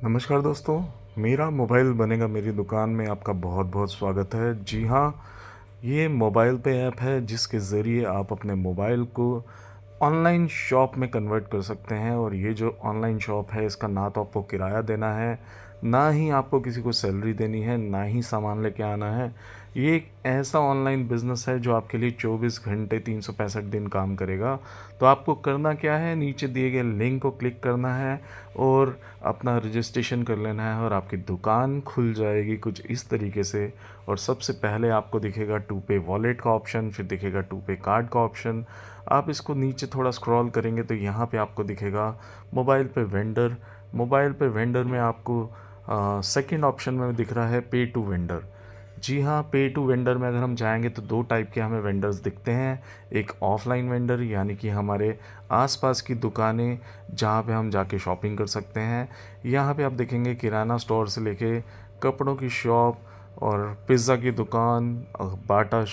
नमस्कार दोस्तों, मेरा मोबाइल बनेगा मेरी दुकान में आपका बहुत बहुत स्वागत है। जी हाँ, ये मोबाइल पे ऐप है जिसके ज़रिए आप अपने मोबाइल को ऑनलाइन शॉप में कन्वर्ट कर सकते हैं। और ये जो ऑनलाइन शॉप है इसका ना तो आपको किराया देना है, ना ही आपको किसी को सैलरी देनी है, ना ही सामान लेके आना है। ये एक ऐसा ऑनलाइन बिजनेस है जो आपके लिए 24 घंटे 365 दिन काम करेगा। तो आपको करना क्या है, नीचे दिए गए लिंक को क्लिक करना है और अपना रजिस्ट्रेशन कर लेना है और आपकी दुकान खुल जाएगी कुछ इस तरीके से। और सबसे पहले आपको दिखेगा टू पे वॉलेट का ऑप्शन, फिर दिखेगा टू पे कार्ड का ऑप्शन। आप इसको नीचे थोड़ा स्क्रॉल करेंगे तो यहाँ पे आपको दिखेगा मोबाइल पे वेंडर। मोबाइल पे वेंडर में आपको सेकंड ऑप्शन में दिख रहा है पे टू वेंडर। जी हाँ, पे टू वेंडर में अगर हम जाएंगे तो दो टाइप के हमें वेंडर्स दिखते हैं। एक ऑफलाइन वेंडर यानी कि हमारे आसपास की दुकानें जहाँ पे हम जाके शॉपिंग कर सकते हैं। यहाँ पे आप देखेंगे किराना स्टोर से लेके कपड़ों की शॉप और पिज़्ज़ा की दुकान, बाटा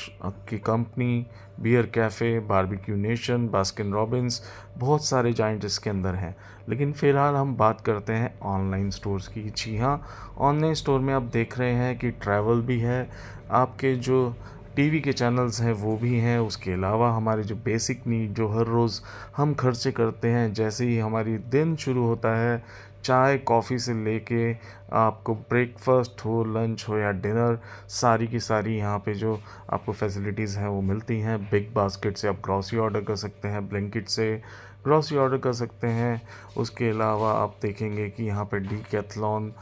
की company, Beer Cafe, Barbeque Nation, Baskin Robbins, बहुत सारे जाइंट इसके अंदर हैं। लेकिन फ़िलहाल हम बात करते हैं ऑनलाइन स्टोर्स की। जी हाँ, ऑनलाइन स्टोर में आप देख रहे हैं कि ट्रैवल भी है, आपके जो टीवी के चैनल्स हैं वो भी हैं। उसके अलावा हमारे जो बेसिक नीड जो हर रोज़ हम खर्चे करते हैं, जैसे ही हमारी दिन शुरू होता है, चाय कॉफ़ी से लेके आपको ब्रेकफास्ट हो, लंच हो या डिनर, सारी की सारी यहाँ पे जो आपको फैसिलिटीज़ हैं वो मिलती हैं। बिग बास्केट से आप ग्रॉसरी ऑर्डर कर सकते हैं, ब्लिंकिट से ग्रॉसरी ऑर्डर कर सकते हैं। उसके अलावा आप देखेंगे कि यहाँ पे Decathlon,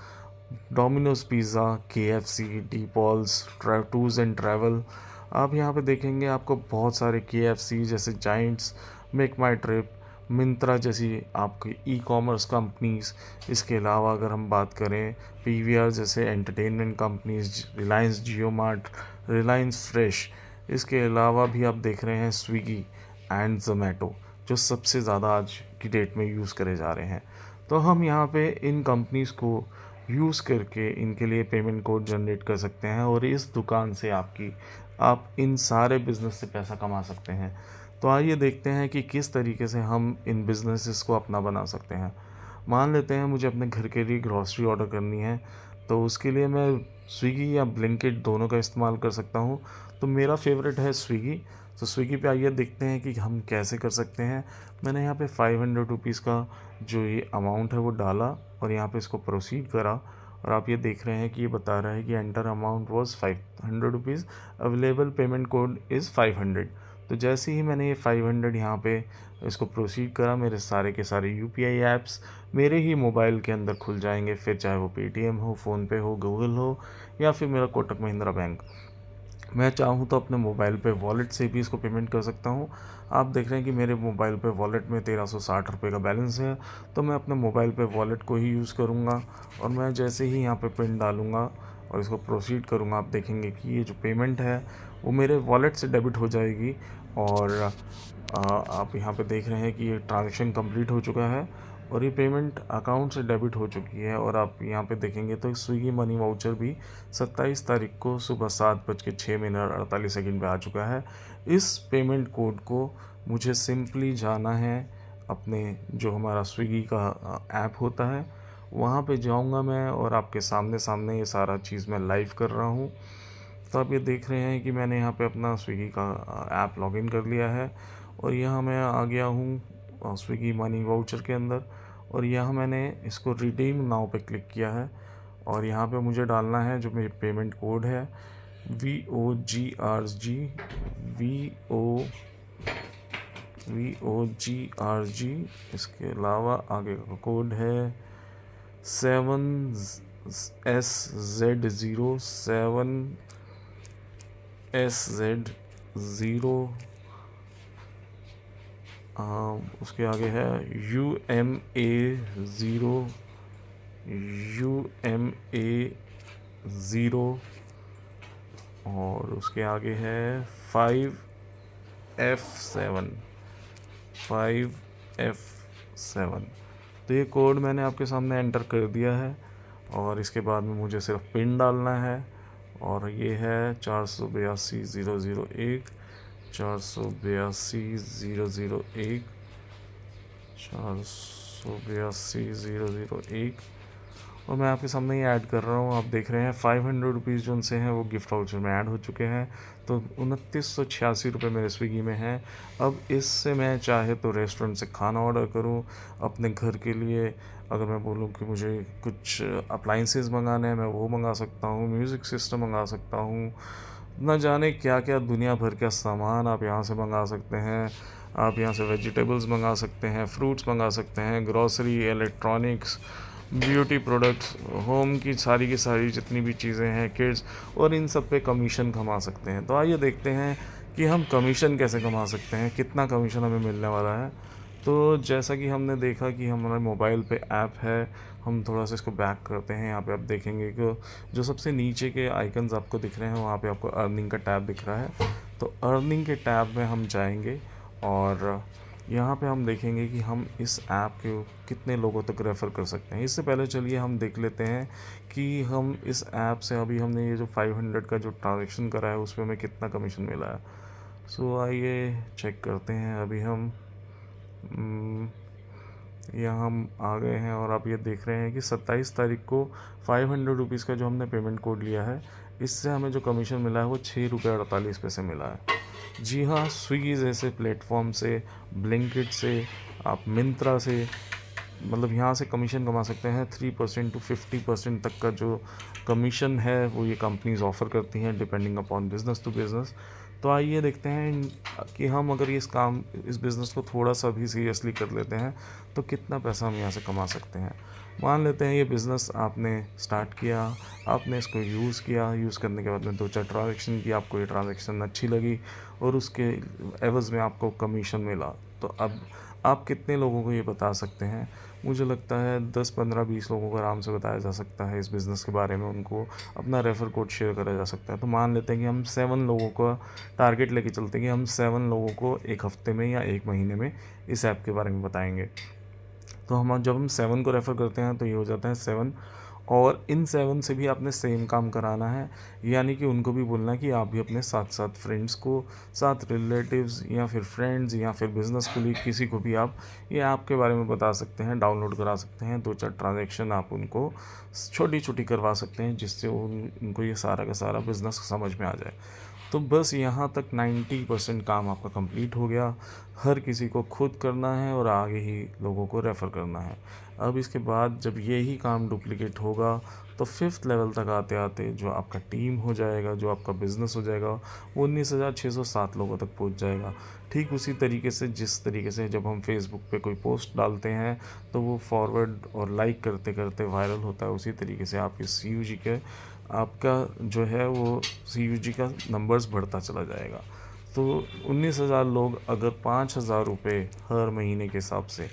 Domino's pizza, KFC, D Paul's, tours and travel, आप यहाँ पे देखेंगे आपको बहुत सारे केएफसी जैसे giants, Make My Trip, Myntra जैसी आपकी ई कॉमर्स कंपनीज। इसके अलावा अगर हम बात करें पीवीआर जैसे एंटरटेनमेंट कंपनीज, रिलायंस जियो मार्ट, रिलायंस फ्रेश। इसके अलावा भी आप देख रहे हैं स्विगी एंड जोमेटो, जो सबसे ज़्यादा आज की डेट में यूज़ करे जा रहे हैं। तो हम यहाँ पे इन कंपनीज़ को यूज़ करके इनके लिए पेमेंट कोड जनरेट कर सकते हैं और इस दुकान से आप इन सारे बिज़नेस से पैसा कमा सकते हैं। तो आइए देखते हैं कि किस तरीके से हम इन बिज़नेसेस को अपना बना सकते हैं। मान लेते हैं मुझे अपने घर के लिए ग्रॉसरी ऑर्डर करनी है, तो उसके लिए मैं स्विगी या ब्लिंकिट दोनों का इस्तेमाल कर सकता हूँ। तो मेरा फेवरेट है स्विगी। तो स्विगी पे आइए देखते हैं कि हम कैसे कर सकते हैं। मैंने यहाँ पे 500 रुपीज़ का जो ये अमाउंट है वो डाला और यहाँ पे इसको प्रोसीड करा। और आप ये देख रहे हैं कि ये बता रहा है कि enter amount was 500 rupees, available payment code is 500। तो जैसे ही मैंने ये 500 यहाँ पे इसको प्रोसीड करा, मेरे सारे के सारे यूपीआई ऐप्स मेरे ही मोबाइल के अंदर खुल जाएंगे। फिर चाहे वो पेटीएम हो, फ़ोनपे हो, गूगल हो या फिर मेरा कोटक महिंद्रा बैंक। मैं चाहूँ तो अपने मोबाइल पे वॉलेट से भी इसको पेमेंट कर सकता हूँ। आप देख रहे हैं कि मेरे मोबाइल पे वॉलेट में 1360 रुपये का बैलेंस है। तो मैं अपने मोबाइल पे वॉलेट को ही यूज़ करूँगा और मैं जैसे ही यहाँ पे पिन डालूँगा और इसको प्रोसीड करूँगा, आप देखेंगे कि ये जो पेमेंट है वो मेरे वॉलेट से डेबिट हो जाएगी। और आप यहाँ पे देख रहे हैं कि ये ट्रांजेक्शन कंप्लीट हो चुका है और ये पेमेंट अकाउंट से डेबिट हो चुकी है। और आप यहाँ पे देखेंगे तो स्विगी मनी वाउचर भी 27 तारीख को सुबह 7:06 पे आ चुका है। इस पेमेंट कोड को मुझे सिंपली जाना है अपने जो हमारा स्विगी का ऐप होता है वहाँ पे जाऊँगा मैं और आपके सामने सामने ये सारा चीज़ मैं लाइव कर रहा हूँ। तो आप ये देख रहे हैं कि मैंने यहाँ पे अपना स्विगी का ऐप लॉगिन कर लिया है और यहाँ मैं आ गया हूँ स्विगी मनी वाउचर के अंदर। और यहाँ मैंने इसको रिडीम नाउ पे क्लिक किया है और यहाँ पे मुझे डालना है जो मेरी पेमेंट कोड है VOGRG VOGRG। इसके अलावा आगे का कोड है 7SZ07SZ0। उसके आगे है UMA0 और उसके आगे है 5F7। तो ये कोड मैंने आपके सामने एंटर कर दिया है और इसके बाद में मुझे सिर्फ पिन डालना है और ये है 482,001 482,001 482,001। और मैं आपके सामने ही ऐड कर रहा हूँ। आप देख रहे हैं 500 रुपीज़ जो उनसे हैं वो गिफ्ट वाउचर में ऐड हो चुके हैं। तो 2986 रुपये मेरे स्विगी में हैं। अब इससे मैं चाहे तो रेस्टोरेंट से खाना ऑर्डर करूँ अपने घर के लिए। अगर मैं बोलूँ कि मुझे कुछ अप्लाइंसेस मंगाने हैं, मैं वो मंगा सकता हूँ, म्यूज़िक सिस्टम मंगा सकता हूँ, न जाने क्या क्या दुनिया भर का सामान आप यहाँ से मंगा सकते हैं। आप यहाँ से वेजिटेबल्स मंगा सकते हैं, फ्रूट्स मंगा सकते हैं, grocery, electronics, beauty products, home की सारी जितनी भी चीज़ें हैं, किड्स, और इन सब पे कमीशन कमा सकते हैं। तो आइए देखते हैं कि हम कमीशन कैसे कमा सकते हैं, कितना कमीशन हमें मिलने वाला है। तो जैसा कि हमने देखा कि हमारे मोबाइल पे ऐप है, हम थोड़ा सा इसको बैक करते हैं। यहाँ पे आप देखेंगे कि जो सबसे नीचे के आइकन्स आपको दिख रहे हैं वहाँ पे आपको अर्निंग का टैब दिख रहा है। तो अर्निंग के टैब में हम जाएंगे और यहाँ पे हम देखेंगे कि हम इस ऐप के कितने लोगों तक रेफ़र कर सकते हैं। इससे पहले चलिए हम देख लेते हैं कि हम इस ऐप से अभी हमने ये जो 500 का जो ट्रांजेक्शन करा है उसमें हमें कितना कमीशन मिला है। सो आइए चेक करते हैं। अभी हम यहाँ हम आ गए हैं और आप ये देख रहे हैं कि 27 तारीख को 500 रुपीज़ का जो हमने पेमेंट कोड लिया है, इससे हमें जो कमीशन मिला है वो 6 रुपये 48 पैसे मिला है। जी हाँ, स्विगी जैसे प्लेटफॉर्म से, ब्लिंकिट से, आप मिंत्रा से, मतलब यहाँ से कमीशन कमा सकते हैं। 3% to 50% तक का जो कमीशन है वो ये कंपनीज ऑफ़र करती हैं depending upon business to business. तो आइए देखते हैं कि हम अगर इस बिज़नेस को थोड़ा सा भी सीरियसली कर लेते हैं तो कितना पैसा हम यहाँ से कमा सकते हैं। मान लेते हैं ये बिज़नेस आपने स्टार्ट किया, आपने इसको यूज़ किया, यूज़ करने के बाद में 2-4 ट्रांजेक्शन की, आपको ये ट्रांजेक्शन अच्छी लगी और उसके एवज़ में आपको कमीशन मिला। तो अब आप कितने लोगों को ये बता सकते हैं? मुझे लगता है 10, 15, 20 लोगों को आराम से बताया जा सकता है इस बिज़नेस के बारे में, उनको अपना रेफ़र कोड शेयर करा जा सकता है। तो मान लेते हैं कि हम 7 लोगों का टारगेट लेके चलते हैं कि हम 7 लोगों को 1 हफ़्ते में या 1 महीने में इस ऐप के बारे में बताएंगे। तो जब हम 7 को रेफ़र करते हैं तो ये हो जाता है 7, और इन 7 से भी आपने सेम काम कराना है, यानी कि उनको भी बोलना है कि आप भी अपने साथ साथ फ्रेंड्स को, साथ रिलेटिव्स या फिर फ्रेंड्स या फिर बिज़नेस कोलीग, किसी को भी आप ये ऐप के बारे में बता सकते हैं, डाउनलोड करा सकते हैं। 2-4 ट्रांजेक्शन आप उनको छोटी छोटी करवा सकते हैं जिससे उनको ये सारा का सारा बिज़नेस समझ में आ जाए। तो बस यहाँ तक 90% काम आपका कंप्लीट हो गया। हर किसी को खुद करना है और आगे ही लोगों को रेफ़र करना है। अब इसके बाद जब यही काम डुप्लिकेट होगा तो 5th लेवल तक आते आते जो आपका टीम हो जाएगा, जो आपका बिज़नेस हो जाएगा, वो 19,607 लोगों तक पहुंच जाएगा। ठीक उसी तरीके से जिस तरीके से जब हम फेसबुक पे कोई पोस्ट डालते हैं तो वो फॉरवर्ड और लाइक करते करते वायरल होता है, उसी तरीके से आपके CUG के आपका जो है वो CUG का नंबर्स बढ़ता चला जाएगा। तो 19,000 लोग अगर 5,000 रुपये हर महीने के हिसाब से,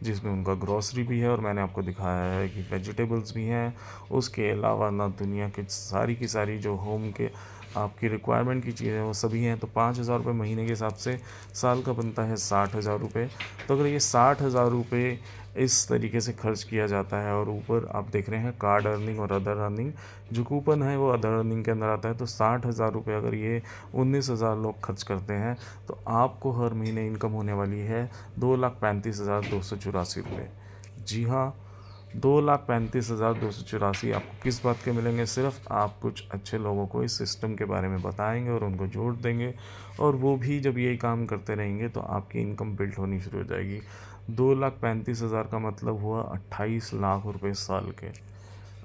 जिसमें उनका ग्रॉसरी भी है और मैंने आपको दिखाया है कि वेजिटेबल्स भी हैं, उसके अलावा ना दुनिया की सारी जो होम के आपकी रिक्वायरमेंट की चीज़ें वो सभी हैं। तो 5,000 रुपये महीने के हिसाब से साल का बनता है 60,000 रुपये। तो अगर ये 60,000 रुपये इस तरीके से खर्च किया जाता है, और ऊपर आप देख रहे हैं कार्ड अर्निंग और अदर अर्निंग, जो कूपन है वो अदर अर्निंग के अंदर आता है। तो 60,000 रुपये अगर ये 19,000 लोग खर्च करते हैं तो आपको हर महीने इनकम होने वाली है 2,35,284 रुपये। जी हाँ, 2,35,284 आपको किस बात के मिलेंगे? सिर्फ आप कुछ अच्छे लोगों को इस सिस्टम के बारे में बताएंगे और उनको जोड़ देंगे, और वो भी जब यही काम करते रहेंगे तो आपकी इनकम बिल्ड होनी शुरू हो जाएगी। 2,35,000 का मतलब हुआ 28 लाख रुपए साल के।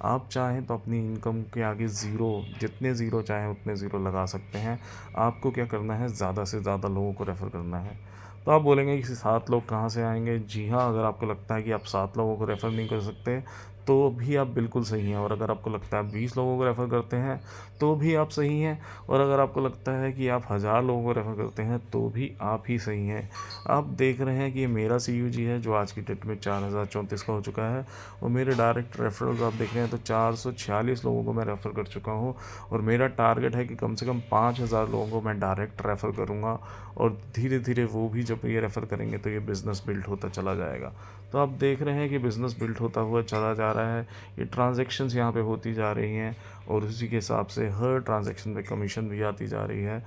आप चाहें तो अपनी इनकम के आगे ज़ीरो, जितने ज़ीरो चाहें उतने ज़ीरो लगा सकते हैं। आपको क्या करना है? ज़्यादा से ज़्यादा लोगों को रेफ़र करना है। तो आप बोलेंगे कि 7 लोग कहाँ से आएंगे? जी हाँ, अगर आपको लगता है कि आप 7 लोगों को रेफ़र नहीं कर सकते तो भी आप बिल्कुल सही हैं, और अगर आपको लगता है 20 लोगों को रेफ़र करते हैं तो भी आप सही हैं, और अगर आपको लगता है कि आप 1000 लोगों को रेफ़र करते हैं तो भी आप ही सही हैं। आप देख रहे हैं कि ये मेरा CUG है जो आज की डेट में 4,034 का हो चुका है, और मेरे डायरेक्ट रेफरल्स आप देख रहे हैं तो 446 लोगों को मैं रेफ़र कर चुका हूँ, और मेरा टारगेट है कि कम से कम 5,000 लोगों को मैं डायरेक्ट रेफ़र करूँगा, और धीरे धीरे वो भी जब ये रेफ़र करेंगे तो ये बिज़नेस बिल्ड होता चला जाएगा। तो आप देख रहे हैं कि बिज़नेस बिल्ड होता हुआ चला जा रहा है। ये ट्रांजैक्शंस यहाँ पे होती जा रही हैं, और उसी के हिसाब से हर ट्रांजैक्शन पे कमीशन भी आती जा रही है।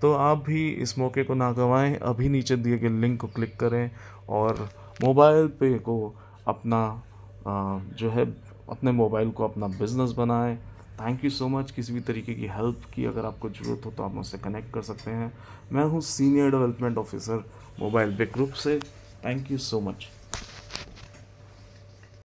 तो आप भी इस मौके को ना गंवाएं। अभी नीचे दिए गए लिंक को क्लिक करें और मोबाइल पे को अपना जो है अपने मोबाइल को अपना बिजनेस बनाएं। Thank you so much. किसी भी तरीके की हेल्प की अगर आपको ज़रूरत हो तो आप मुझसे कनेक्ट कर सकते हैं। मैं हूँ senior development officer mobile big group से। Thank you so much.